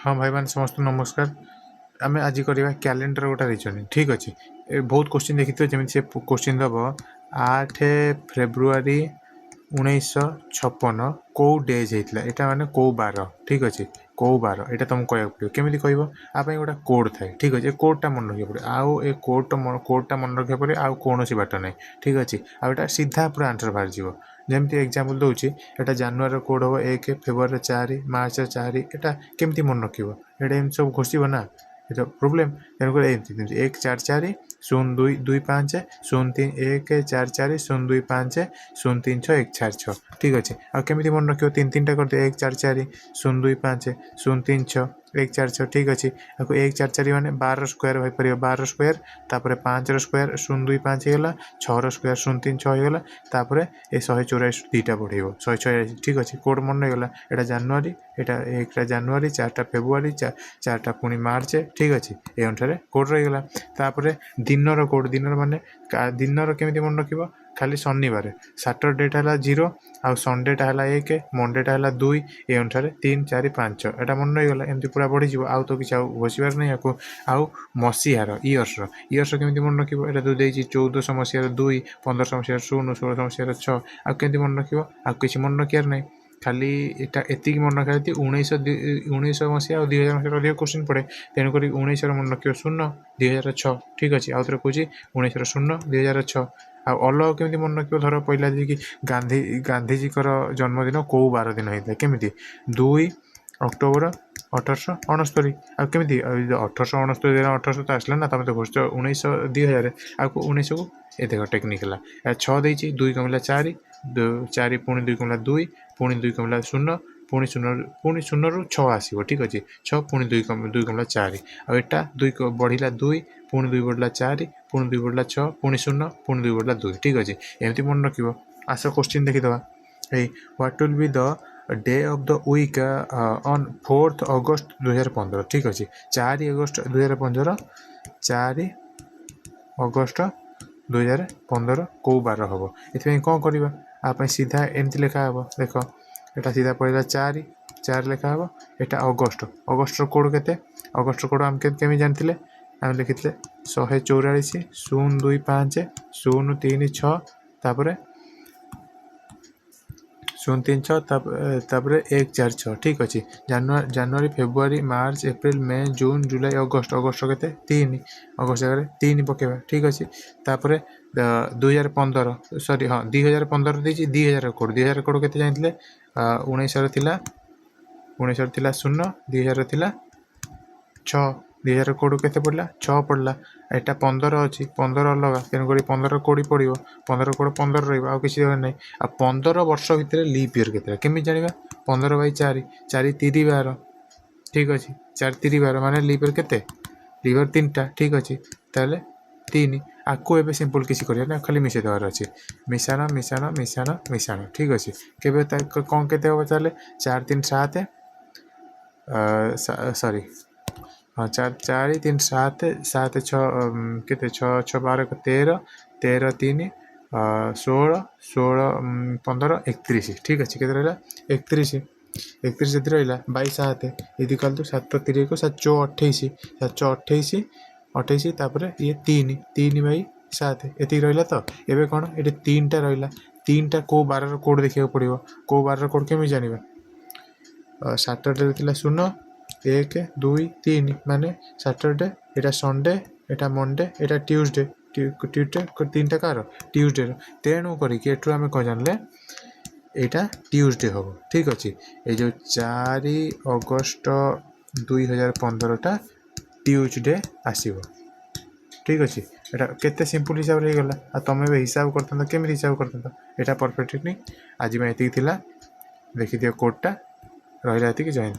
हाँ भाई मान समस्त नमस्कार। आम आज करवा कैलेंडर गोटा रिजनिंग ठीक अच्छे। बहुत क्वेश्चन देखी थे जमी से क्वेश्चन दब 8 फेब्रुआरी 1956 कौ डेज होता है माने कौ बार ठीक अच्छे कौ बार यहाँ तुमको कहना पड़ो केमी कह गोटे कोड थाए ठीक अच्छे कोडटा मन रखा पड़े आउ ए कोडटा मन रखा पड़े आउ कौन बाट ना ठीक अच्छे आटा सीधा पूरा आंसर बाहर जाव जमी एग्जांपल दूसरी यहाँ जानुआरी कोड हम 1 फेब्रुआरी 4 मार्च 4 यहाँ केमती मन रख एम सब घोषिब ना ये प्रोब्लेम तेणुक 1 4 4 0 2 2 5 0 3 1 4 4 0 2 5 0 3 6 1 4 6 ठीक अच्छे आमती मन रख 3 टा कर 1 4 4 0 2 5 0 3 6 1 4 6 ठीक अच्छे आपको 1 4 4 मैंने 12 स्क्वायर हो पार 12 स्क्वायर तापर 5 स्क्वायर 0 2 5 होगा 6 स्क्वायर 0 3 6 होगा तापर ये 184 दुईटा बढ़ेब 186 ठीक अच्छे कोड मन रहीगला यहाँ जानुआरी यहाँ 1 जानुआरी 4 फेब्रुआरी 4 पुणी मार्च ठीक अच्छे ये अनुसार कोड रहीगला तापर दिनर कोड दिनर माने दिनर केमी मन रख खाली शनिवार सैटरडेटा है 0 आउ संडेटा है 1 मंडेटा है 2 ये अनुसार 3 4 5 यहाँ मन रहीगला एमती पूरा बढ़ीज आउ तो किसी घोषार नहीं आपको आउ मसीहार इयर्स केमी मन रख यहाँ तो देखिए 1400 मसीहार 2 1500 मसीहार 0 1600 मसीहार 6 आमती मन रख आ किसी मन रखार नहीं खाली एति मन रखा 1900 मसीहा और 2000 मसीह अधिक क्वेश्चन पड़े तेणुक 1900 मन रख 0 2006 ठीक अच्छे आउ थे कौच 1900 0 2006 अलग केमी मन रख धर पहला कि गांधीजी जन्मदिन कौ बार दिन होता है केमी 2 अक्टोबर 1869 आमती 1869 1800 तो आसला ना तुम तो घोष 1900 2000 आपको 1900 को ये देख टेक्निक है 6 देती 2 कमिला 4 4 पुणी 2 कमिला 2 पुणी 2 कमिला 0 पुणी 0 रु 6 आसो ठीक अच्छे 6 पुणी 2 कमिला 4 आटा 2 बढ़ला 2 पुणी 2 बढ़ला 4 पुणी 2 बढ़ला 6 पुणी 0 पुणी 2 बढ़ला 2 ठीक अच्छे एमती मन रख आस क्वेश्चन देखीदे hey what will be the day of the week on 4 August 2015 ठीक अच्छे 4 अगस्त 2015 4 अगस्त 2015 कौ बार हम ये कौन करवा आप सीधा एमती लिखा हे देख यहाँ सीधा पड़ेगा 4 लिखा हे यहाँ अगस्ट कोड के अगस्ट कोड आम केमी जानते आम लिखी 144 0 2 5 0 3 6 तापर 0 3 6 तापर 1 4 6 ठीक अच्छे January February March April May June July August के 3 अगस्ट जगह 3 पकेबा ठीक अच्छे तापर 2015 सॉरी हाँ 2015 देती 2000 कोड के जानते 1900 थिला 0 2000 थिला 6 2000 कोड के पड़ा 6 पड़ा यहाँ 15 अच्छी 15 अलग तेणुक 15 कोड़ी पड़ो 15 कोड 15 रहा किसी ना आ 15 वर्ष भितर लीप ईयर के केमी जाना 15 बाई 4 4 3 12 ठीक अच्छे 4 3 12 माने लीप ईयर के लीप ईयर 3टा ठीक अच्छे ताले 3 आपको एवं सिंपल किसी कर खाली मिसे देवार अच्छे मिशाण मिशाण मिशाण मिशाण ठीक अच्छे केवे कौन के हम ताले 4 3 7 सॉरी हाँ 4 4 3 7 7 6 के 6 6 12 13 13 3 16 16 15 31 ठीक अच्छे के रहा 31 रहा 22 7 यदि कल तो 7 3 को 7 28 7 28 28 तापर ये 3 3 बाई 7 ये रहा तो ये कौन ये 3टा रहा 3टा कौ बार कोड देखा पड़ो कौ बार कोड केमी जाना सैटरडे थी 0 1 2 3 माने सैटरडे यहाँ संडे यहाँ मंडे यहाँ ट्यूसडे ट्यूसडे 3टा कार ट्यूसडे तेणु करके आम कौन जानले यहाँ ट्यूसडे हम ठीक अच्छे ये जो 4 अगस्त 2015 ट्यूसडे आसो ठीक अच्छे यहाँ केते सिंपल हिसाब से गला तुम हिसाब करता केमी हिसाब करता यहाँ परफेक्ट टेक्निक आज मैं ये देखी दियो कोडटा रहा ये जॉइन।